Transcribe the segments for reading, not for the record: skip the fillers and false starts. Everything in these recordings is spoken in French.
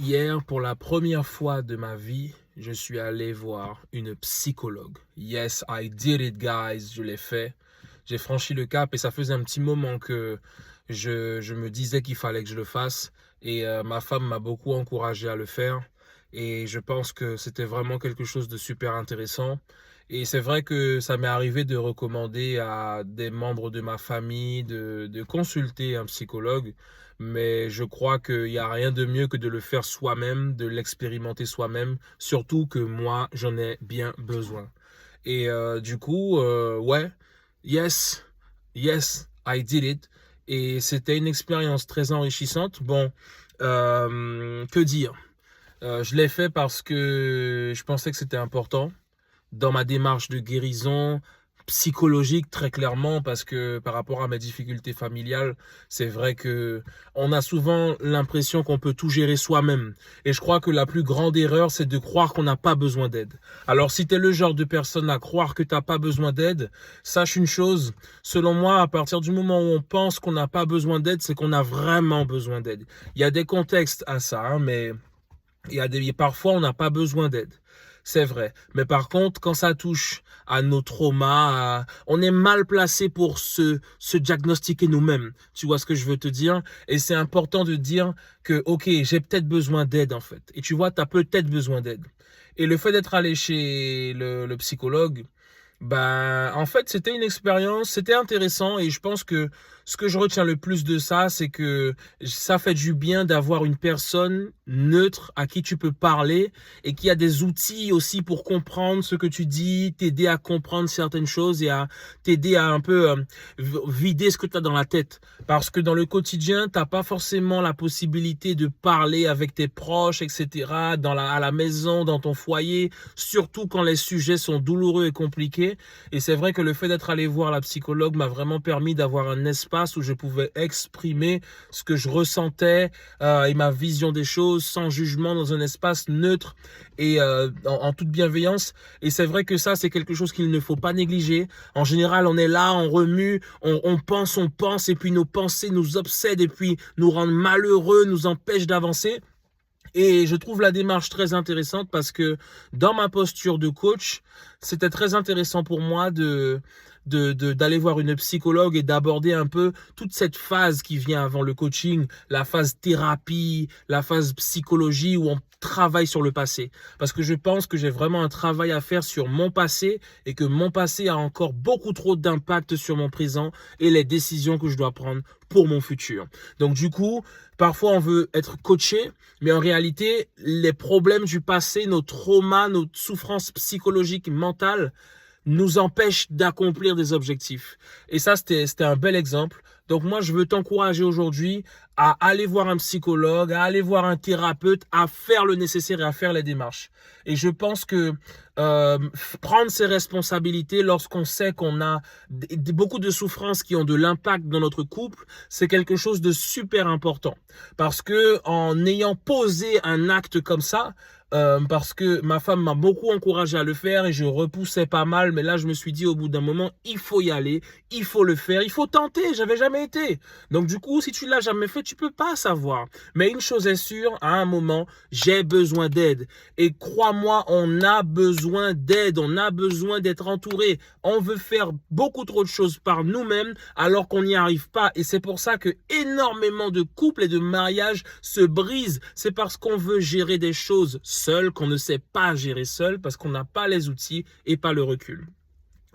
Hier, pour la première fois de ma vie, je suis allé voir une psychologue. Yes, I did it, guys. Je l'ai fait. J'ai franchi le cap et ça faisait un petit moment que je me disais qu'il fallait que je le fasse. Et ma femme m'a beaucoup encouragé à le faire. Et je pense que c'était vraiment quelque chose de super intéressant. Et c'est vrai que ça m'est arrivé de recommander à des membres de ma famille de consulter un psychologue. Mais je crois qu'il n'y a rien de mieux que de le faire soi-même, de l'expérimenter soi-même, surtout que moi, j'en ai bien besoin. Et du coup, ouais, yes, yes, I did it. Et c'était une expérience très enrichissante. Bon, que dire? Je l'ai fait parce que je pensais que c'était important dans ma démarche de guérison psychologique, très clairement, parce que par rapport à mes difficultés familiales, c'est vrai que on a souvent l'impression qu'on peut tout gérer soi-même. Et je crois que la plus grande erreur, c'est de croire qu'on n'a pas besoin d'aide. Alors si tu es le genre de personne à croire que tu n'as pas besoin d'aide, sache une chose, selon moi, à partir du moment où on pense qu'on n'a pas besoin d'aide, c'est qu'on a vraiment besoin d'aide. Il y a des contextes à ça, hein, mais parfois on n'a pas besoin d'aide. C'est vrai. Mais par contre, quand ça touche à nos traumas, on est mal placé pour se diagnostiquer nous-mêmes. Tu vois ce que je veux te dire? Et c'est important de dire que, ok, j'ai peut-être besoin d'aide en fait. Et tu vois, tu as peut-être besoin d'aide. Et le fait d'être allé chez le psychologue, ben, en fait, c'était une expérience, c'était intéressant et je pense que ce que je retiens le plus de ça, c'est que ça fait du bien d'avoir une personne neutre à qui tu peux parler et qui a des outils aussi pour comprendre ce que tu dis, t'aider à comprendre certaines choses et à t'aider à un peu vider ce que tu as dans la tête. Parce que dans le quotidien, t'as pas forcément la possibilité de parler avec tes proches, etc., à la maison, dans ton foyer, surtout quand les sujets sont douloureux et compliqués. Et c'est vrai que le fait d'être allé voir la psychologue m'a vraiment permis d'avoir un espace où je pouvais exprimer ce que je ressentais et ma vision des choses sans jugement dans un espace neutre et en toute bienveillance. Et c'est vrai que ça, c'est quelque chose qu'il ne faut pas négliger. En général, on est là, on remue, on pense et puis nos pensées nous obsèdent et puis nous rendent malheureux, nous empêchent d'avancer. Et je trouve la démarche très intéressante parce que dans ma posture de coach, c'était très intéressant pour moi d'aller voir une psychologue et d'aborder un peu toute cette phase qui vient avant le coaching, la phase thérapie, la phase psychologie où on travaille sur le passé. Parce que je pense que j'ai vraiment un travail à faire sur mon passé et que mon passé a encore beaucoup trop d'impact sur mon présent et les décisions que je dois prendre pour mon futur. Donc du coup, parfois on veut être coaché, mais en réalité, les problèmes du passé, nos traumas, nos souffrances psychologiques, mentales, nous empêchent d'accomplir des objectifs. Et ça, c'était un bel exemple. Donc moi, je veux t'encourager aujourd'hui à aller voir un psychologue, à aller voir un thérapeute, à faire le nécessaire et à faire les démarches. Et je pense que euh, prendre ses responsabilités lorsqu'on sait qu'on a beaucoup de souffrances qui ont de l'impact dans notre couple, c'est quelque chose de super important. Parce que en ayant posé un acte comme ça, parce que ma femme m'a beaucoup encouragé à le faire et je repoussais pas mal, mais là je me suis dit au bout d'un moment, il faut y aller, il faut le faire, il faut tenter, j'avais jamais été. Donc du coup, si tu l'as jamais fait, tu peux pas savoir. Mais une chose est sûre, à un moment, j'ai besoin d'aide. Et crois-moi, on a besoin d'aide, on a besoin d'être entouré. On veut faire beaucoup trop de choses par nous-mêmes alors qu'on n'y arrive pas. Et c'est pour ça que énormément de couples et de mariages se brisent. C'est parce qu'on veut gérer des choses seul, qu'on ne sait pas gérer seul, parce qu'on n'a pas les outils et pas le recul.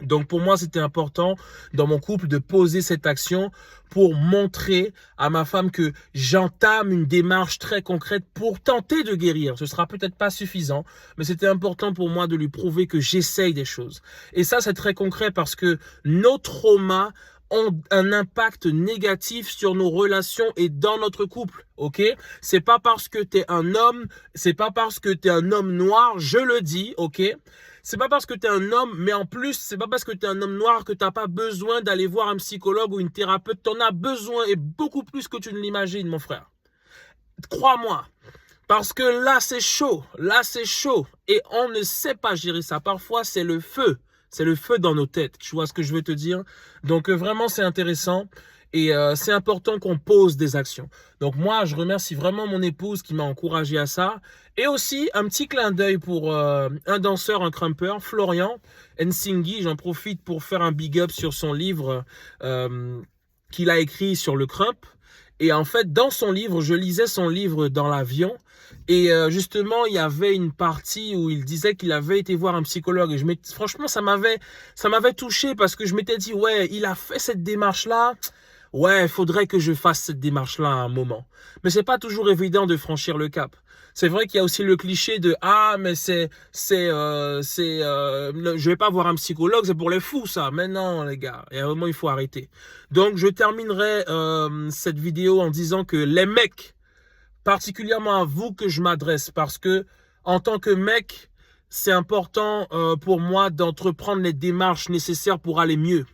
Donc pour moi, c'était important dans mon couple de poser cette action pour montrer à ma femme que j'entame une démarche très concrète pour tenter de guérir. Ce sera peut-être pas suffisant, mais c'était important pour moi de lui prouver que j'essaye des choses. Et ça, c'est très concret parce que nos traumas ont un impact négatif sur nos relations et dans notre couple, ok? C'est pas parce que t'es un homme, c'est pas parce que t'es un homme noir, je le dis, ok? C'est pas parce que tu es un homme, mais en plus, c'est pas parce que tu es un homme noir que tu n'as pas besoin d'aller voir un psychologue ou une thérapeute. Tu en as besoin et beaucoup plus que tu ne l'imagines, mon frère. Crois-moi. Parce que là, c'est chaud. Là, c'est chaud. Et on ne sait pas gérer ça. Parfois, c'est le feu. C'est le feu dans nos têtes. Tu vois ce que je veux te dire? Donc, vraiment, c'est intéressant. Et c'est important qu'on pose des actions. Donc moi, je remercie vraiment mon épouse qui m'a encouragé à ça. Et aussi, un petit clin d'œil pour un danseur, un crumper, Florian Nsinghi. J'en profite pour faire un big up sur son livre qu'il a écrit sur le crump. Et en fait, dans son livre, je lisais son livre dans l'avion. Et justement, il y avait une partie où il disait qu'il avait été voir un psychologue. Et franchement, ça m'avait touché parce que je m'étais dit, ouais, il a fait cette démarche-là. Ouais, il faudrait que je fasse cette démarche-là à un moment. Mais c'est pas toujours évident de franchir le cap. C'est vrai qu'il y a aussi le cliché de ah mais je vais pas voir un psychologue, c'est pour les fous ça. Mais non les gars, et vraiment il faut arrêter. Donc je terminerai cette vidéo en disant que les mecs, particulièrement à vous que je m'adresse, parce que en tant que mec, c'est important pour moi d'entreprendre les démarches nécessaires pour aller mieux.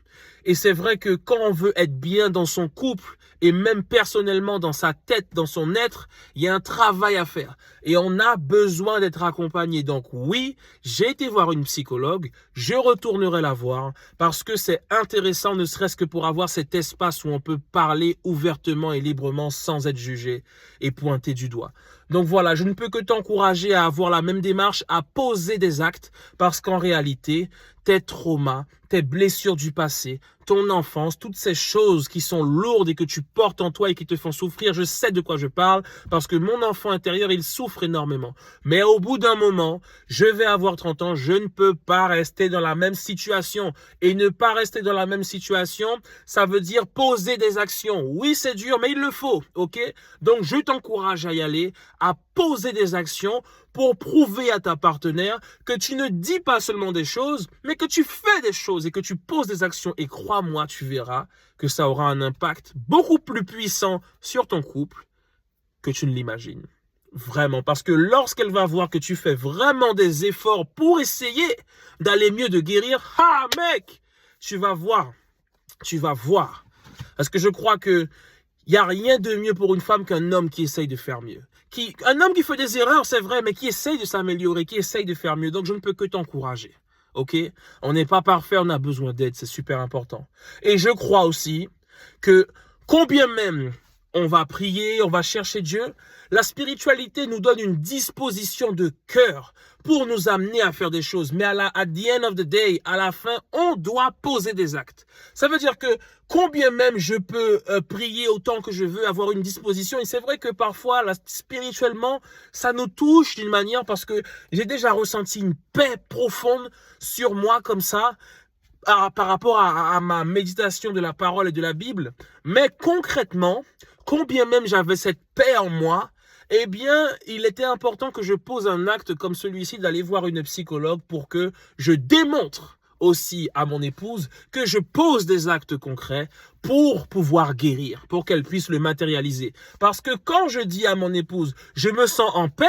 Et c'est vrai que quand on veut être bien dans son couple et même personnellement dans sa tête, dans son être, il y a un travail à faire. Et on a besoin d'être accompagné. Donc oui, j'ai été voir une psychologue, je retournerai la voir parce que c'est intéressant ne serait-ce que pour avoir cet espace où on peut parler ouvertement et librement sans être jugé et pointé du doigt. Donc voilà, je ne peux que t'encourager à avoir la même démarche, à poser des actes parce qu'en réalité, tes traumas, tes blessures du passé, ton enfance, toutes ces choses qui sont lourdes et que tu portes en toi et qui te font souffrir, je sais de quoi je parle parce que mon enfant intérieur, il souffre énormément. Mais au bout d'un moment, je vais avoir 30 ans, je ne peux pas rester dans la même situation. Et ne pas rester dans la même situation, ça veut dire poser des actions. Oui, c'est dur, mais il le faut, ok? Donc, je t'encourage à y aller, à poser des actions pour prouver à ta partenaire que tu ne dis pas seulement des choses, mais que tu fais des choses et que tu poses des actions. Et crois-moi, tu verras que ça aura un impact beaucoup plus puissant sur ton couple que tu ne l'imagines. Vraiment, parce que lorsqu'elle va voir que tu fais vraiment des efforts pour essayer d'aller mieux, de guérir, ah mec, tu vas voir. Parce que je crois que il n'y a rien de mieux pour une femme qu'un homme qui essaye de faire mieux. Un homme qui fait des erreurs, c'est vrai, mais qui essaye de s'améliorer, qui essaye de faire mieux. Donc, je ne peux que t'encourager. Ok? On n'est pas parfait, on a besoin d'aide, c'est super important. Et je crois aussi que combien même on va prier, on va chercher Dieu, la spiritualité nous donne une disposition de cœur pour nous amener à faire des choses. Mais at the end of the day, à la fin, on doit poser des actes. Ça veut dire que combien même je peux prier autant que je veux, avoir une disposition. Et c'est vrai que parfois, spirituellement, ça nous touche d'une manière parce que j'ai déjà ressenti une paix profonde sur moi comme ça. Par rapport à ma méditation de la parole et de la Bible. Mais concrètement, combien même j'avais cette paix en moi, eh bien, il était important que je pose un acte comme celui-ci d'aller voir une psychologue pour que je démontre aussi à mon épouse que je pose des actes concrets pour pouvoir guérir, pour qu'elle puisse le matérialiser. Parce que quand je dis à mon épouse, je me sens en paix,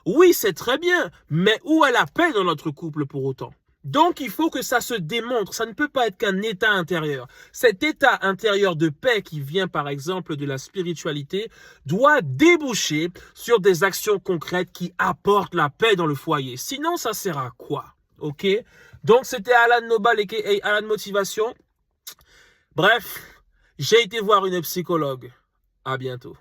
oui, c'est très bien, mais où est la paix dans notre couple pour autant ? Donc, il faut que ça se démontre. Ça ne peut pas être qu'un état intérieur. Cet état intérieur de paix qui vient, par exemple, de la spiritualité, doit déboucher sur des actions concrètes qui apportent la paix dans le foyer. Sinon, ça sert à quoi? Ok? Donc, c'était Alan Nobal et Alan Motivation. Bref, j'ai été voir une psychologue. À bientôt.